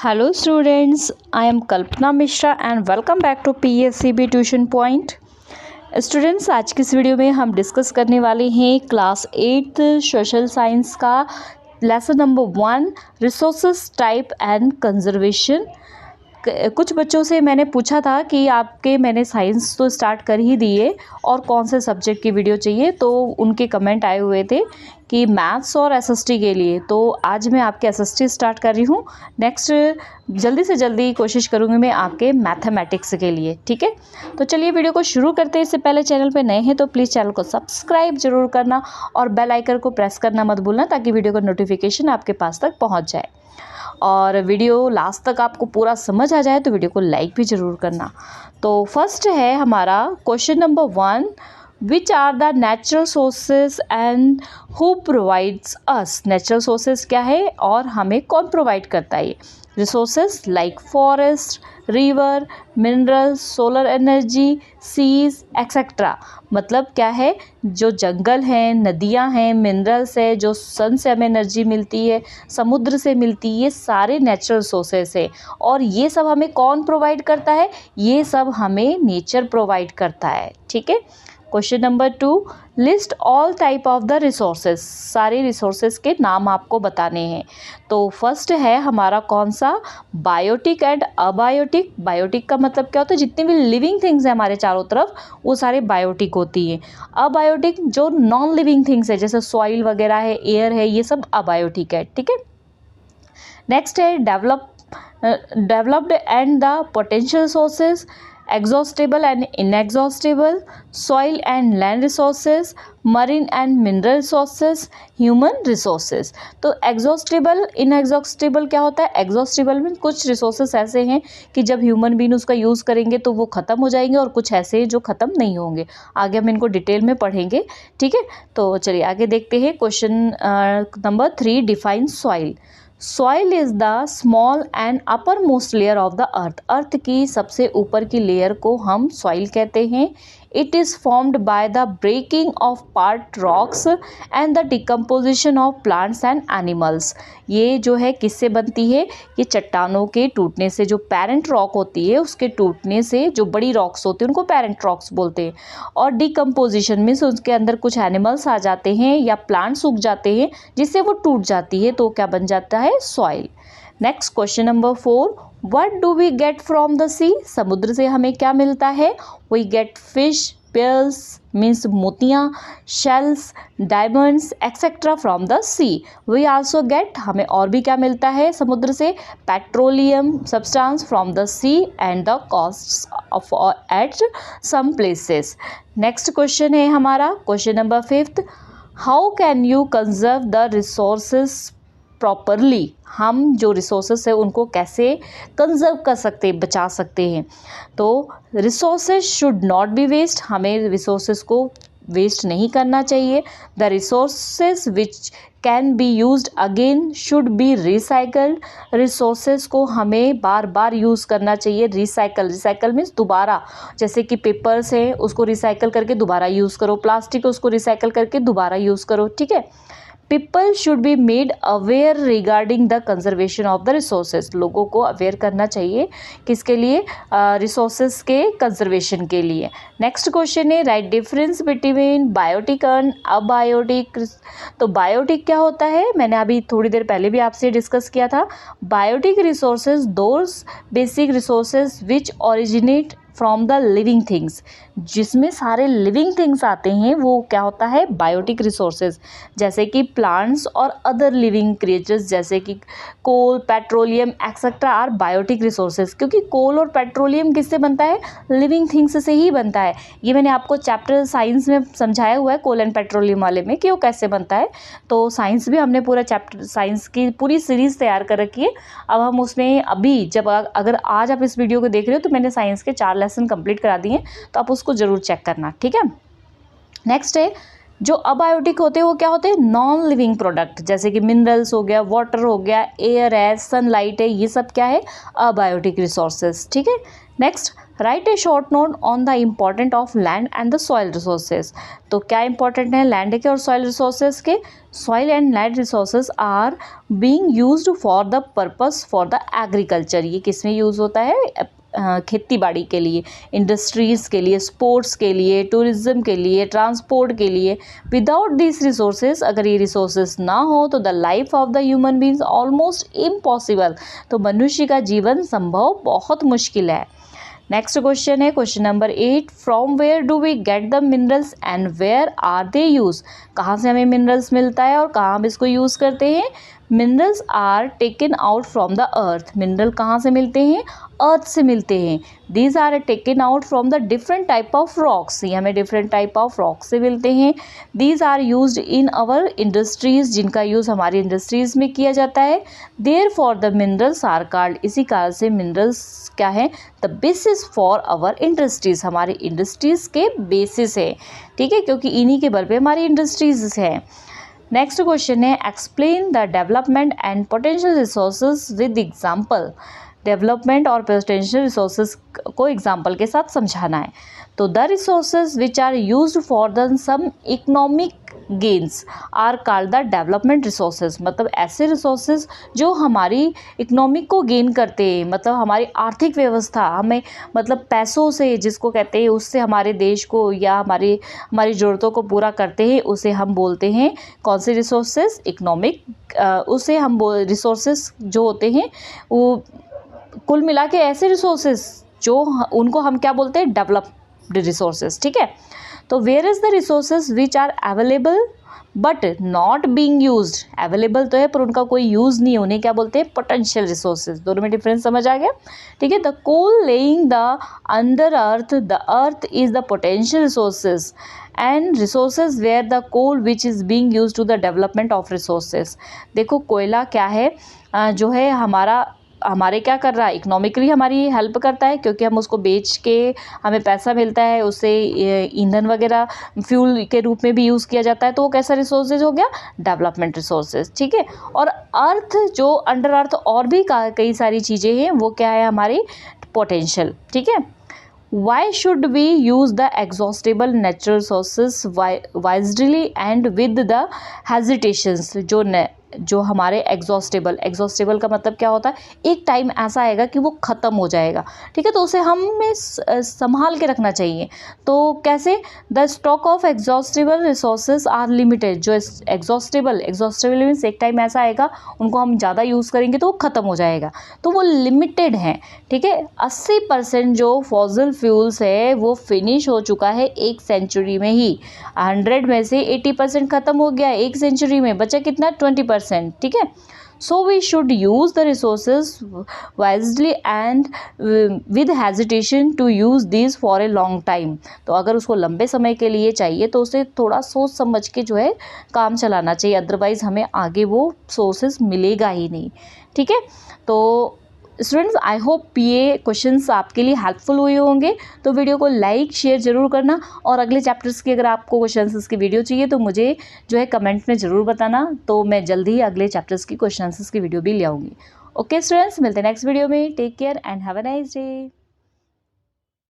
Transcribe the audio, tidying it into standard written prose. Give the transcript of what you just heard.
Hello students, I am Kalpana Mishra and welcome back to PSCB Tuition Point। Students, आज की इस video में हम डिस्कस करने वाले हैं क्लास 8 सोशल साइंस का lesson number 1 resources type and conservation. कुछ बच्चों से मैंने पूछा था कि आपके मैंने साइंस तो स्टार्ट कर ही दिए और कौन से सब्जेक्ट की वीडियो चाहिए, तो उनके कमेंट आए हुए थे कि मैथ्स और एसएसटी के लिए। तो आज मैं आपके एसएसटी स्टार्ट कर रही हूँ। नेक्स्ट जल्दी से जल्दी कोशिश करूँगी मैं आपके मैथमेटिक्स के लिए। ठीक है, तो चलिए वीडियो को शुरू करते हैं। इससे पहले चैनल पे नए हैं तो प्लीज़ चैनल को सब्सक्राइब जरूर करना और बेल आइकन को प्रेस करना मत भूलना, ताकि वीडियो का नोटिफिकेशन आपके पास तक पहुँच जाए। और वीडियो लास्ट तक आपको पूरा समझ आ जाए तो वीडियो को लाइक भी ज़रूर करना। तो फर्स्ट है हमारा question number 1, which are the natural sources and who provides us. Natural sources क्या है और हमें कौन प्रोवाइड करता है? Resources like forest, river, minerals, solar energy, seas etcetera. मतलब क्या है? जो जंगल हैं, नदियां हैं, मिनरल्स है, जो सन से हमें एनर्जी मिलती है, समुद्र से मिलती है, ये सारे नेचुरल सोर्सेस है। और ये सब हमें कौन प्रोवाइड करता है? ये सब हमें नेचर प्रोवाइड करता है। ठीक है। Question number 2, list all type of the resources. सारे रिसोर्सेज के नाम आपको बताने हैं। तो फर्स्ट है हमारा कौन सा? Biotic and abiotic. बायोटिक का मतलब क्या होता है? जितनी भी लिविंग थिंग्स हैं हमारे चारों तरफ वो सारे बायोटिक होती हैं। अबायोटिक जो नॉन लिविंग थिंग्स है, जैसे सॉइल वगैरह है, एयर है, ये सब अबायोटिक है। ठीक है। नेक्स्ट है developed and the potential sources, exhaustible and inexhaustible, soil and land resources, marine and mineral resources, human resources। तो exhaustible inexhaustible क्या होता है? exhaustible में कुछ resources ऐसे हैं कि जब ह्यूमन बीन उसका यूज़ करेंगे तो वो ख़त्म हो जाएंगे, और कुछ ऐसे हैं जो ख़त्म नहीं होंगे। आगे हम इनको डिटेल में पढ़ेंगे। ठीक है, तो चलिए आगे देखते हैं। Question number 3, define soil. Soil is the small and upper most layer of the earth. Earth की सबसे ऊपर की लेयर को हम सॉइल कहते हैं। It is formed by the breaking of part rocks and the decomposition of plants and animals. ये जो है किससे बनती है? ये चट्टानों के टूटने से, जो पेरेंट रॉक होती है उसके टूटने से जो बड़ी रॉक्स होती हैं उनको पेरेंट रॉक्स बोलते हैं। और डिकम्पोजिशन में से उसके अंदर कुछ एनिमल्स आ जाते हैं या प्लांट्स उग जाते हैं जिससे वो टूट जाती है, तो क्या बन जाता है? Soil. Next question number 4, what do we get from the sea. समुद्र से हमें क्या मिलता है? We get fish, pearls means मोतियाँ, shells, diamonds etcetera from the sea. We also get, हमें और भी क्या मिलता है समुद्र से? Petroleum substance from the sea and the coast of at some places. Next question है हमारा question number 5, how can you conserve the resources properly. हम जो रिसोर्सेस है उनको कैसे कंजर्व कर सकते हैं, बचा सकते हैं? तो resources should not be waste. हमें रिसोर्सेज को वेस्ट नहीं करना चाहिए। The resources which can be used again should be recycled. Resources को हमें बार बार यूज़ करना चाहिए। रिसाइकल मीन्स दोबारा, जैसे कि पेपर्स है उसको रिसाइकल करके दोबारा यूज़ करो, प्लास्टिक उसको रिसाइकल करके दोबारा यूज़ करो। ठीक है। People should be made aware regarding the conservation of the resources. लोगों को अवेयर करना चाहिए किसके लिए? रिसोर्सेज के कंजर्वेशन के लिए। नेक्स्ट क्वेश्चन है write difference between biotic and abiotic. तो बायोटिक क्या होता है? मैंने अभी थोड़ी देर पहले भी आपसे डिस्कस किया था। Biotic resources those basic resources which originate from the living things. जिसमें सारे लिविंग थिंग्स आते हैं वो क्या होता है? Biotic resources. जैसे कि प्लांट्स और अदर लिविंग क्रिएचर्स, जैसे कि coal, petroleum etcetera are biotic resources. क्योंकि कोल और पेट्रोलियम किससे बनता है? लिविंग थिंग्स से ही बनता है। ये मैंने आपको चैप्टर साइंस में समझाया हुआ है कोल एंड पेट्रोलियम वाले में कि वो कैसे बनता है। तो साइंस भी हमने पूरा चैप्टर, साइंस की पूरी सीरीज़ तैयार कर रखी है। अब हम उसमें अभी जब अगर आज आप इस वीडियो को देख रहे हो तो मैंने साइंस के 4 लेसन कंप्लीट करा दिए, तो आप उसको ज़रूर चेक करना। ठीक है। नेक्स्ट है जो अबायोटिक होते हैं वो क्या होते हैं, नॉन लिविंग प्रोडक्ट, जैसे कि मिनरल्स हो गया, वाटर हो गया, एयर है, सनलाइट है, ये सब क्या है, अबायोटिक रिसोर्सेज। ठीक है। Next, write a short note on the important of land and the soil resources. तो क्या इंपॉर्टेंट है लैंड के और सॉइल रिसोर्सेज के? Soil and land resources are being used for the purpose for the agriculture. ये किस में use होता है? खेती बाड़ी के लिए, इंडस्ट्रीज़ के लिए, स्पोर्ट्स के लिए, टूरिज़्म के लिए, ट्रांसपोर्ट के लिए। विदाउट दिस रिसोर्सेज, अगर ये रिसोर्सेज ना हो तो the life of the human beings almost impossible. तो मनुष्य का जीवन संभव बहुत मुश्किल है। नेक्स्ट क्वेश्चन है question number 8, from where do we get the minerals and where are they use. कहाँ से हमें मिनरल्स मिलता है और कहाँ हम इसको यूज़ करते हैं? Minerals are taken out from the earth. Mineral कहाँ से मिलते हैं? अर्थ से मिलते हैं। These are taken out from the different type of rocks. ये हमें डिफरेंट टाइप ऑफ रॉक से मिलते हैं। These are used in our industries, जिनका यूज़ हमारी इंडस्ट्रीज़ में किया जाता है। Therefore the minerals are called, इसी कारण से मिनरल्स क्या है? The basis for our industries, हमारी इंडस्ट्रीज़ के बेसिस है। ठीक है, क्योंकि इन्हीं के बल पे हमारी इंडस्ट्रीज़ है। नेक्स्ट क्वेश्चन है, explain the development and potential resources with example. Development और पोटेंशियल रिसोर्सेज को एग्जाम्पल के साथ समझाना है। तो the resources which are used for the some economic gains are called the development resources. मतलब ऐसे रिसोर्सेज जो हमारी इकोनॉमिक को गेन करते हैं, मतलब हमारी आर्थिक व्यवस्था, हमें मतलब पैसों से, जिसको कहते हैं, उससे हमारे देश को या हमारी ज़रूरतों को पूरा करते हैं, उसे हम बोलते हैं कौन से रिसोर्सेज? इकोनॉमिक। उसे हम रिसोर्सेज जो होते हैं वो कुल मिला के ऐसे रिसोर्सेज जो उनको हम क्या बोलते हैं? Developed resources. ठीक है। तो where is the resources which are available but not being used. Available तो है पर उनका कोई यूज़ नहीं है, उन्हें क्या बोलते हैं? Potential resources. दोनों में डिफरेंस समझ आ गया? ठीक है। The coal laying the under earth, the earth is the potential resources and resources where the coal which is being used to the development of resources. देखो कोयला क्या है? जो है हमारे क्या कर रहा है? इकोनॉमिकली हमारी हेल्प करता है, क्योंकि हम उसको बेच के हमें पैसा मिलता है, उससे ईंधन वगैरह फ्यूल के रूप में भी यूज़ किया जाता है। तो वो कैसा रिसोर्सेज हो गया? Development resources. ठीक है। और अर्थ, जो अंडर अर्थ और भी कई सारी चीज़ें हैं, वो क्या है? हमारी पोटेंशियल। ठीक है। Why should we use the exhaustible natural resources wisely and with the hesitations? जो हमारे एग्जॉस्टेबल का मतलब क्या होता है? एक टाइम ऐसा आएगा कि वो ख़त्म हो जाएगा। ठीक है। तो उसे हमें संभाल के रखना चाहिए। तो कैसे? The stock of exhaustible resources are limited. जो एग्जॉस्टेबल मीन्स एक टाइम ऐसा आएगा, उनको हम ज़्यादा यूज़ करेंगे तो वो ख़त्म हो जाएगा, तो वो लिमिटेड हैं। ठीक है। 80% जो फॉसिल फ्यूल्स है वो फिनिश हो चुका है 1 सेंचुरी में ही। 100 में से 80% ख़त्म हो गया 1 सेंचुरी में, बचा कितना? 20%। ठीक है। So we should use the resources wisely and with hesitation to use this for a long time. तो अगर उसको लंबे समय के लिए चाहिए तो उसे थोड़ा सोच समझ के जो है काम चलाना चाहिए, अदरवाइज़ हमें आगे वो सोर्सेज मिलेगा ही नहीं। ठीक है। तो स्टूडेंट्स, आई होप ये क्वेश्चंस आपके लिए हेल्पफुल हुए होंगे। तो वीडियो को लाइक शेयर ज़रूर करना, और अगले चैप्टर्स की अगर आपको क्वेश्चंस की वीडियो चाहिए तो मुझे जो है कमेंट में ज़रूर बताना, तो मैं जल्दी ही अगले चैप्टर्स की क्वेश्चंस की वीडियो भी ले आऊँगी। ओके स्टूडेंट्स, मिलते हैं नेक्स्ट वीडियो में। Take care and have a nice day.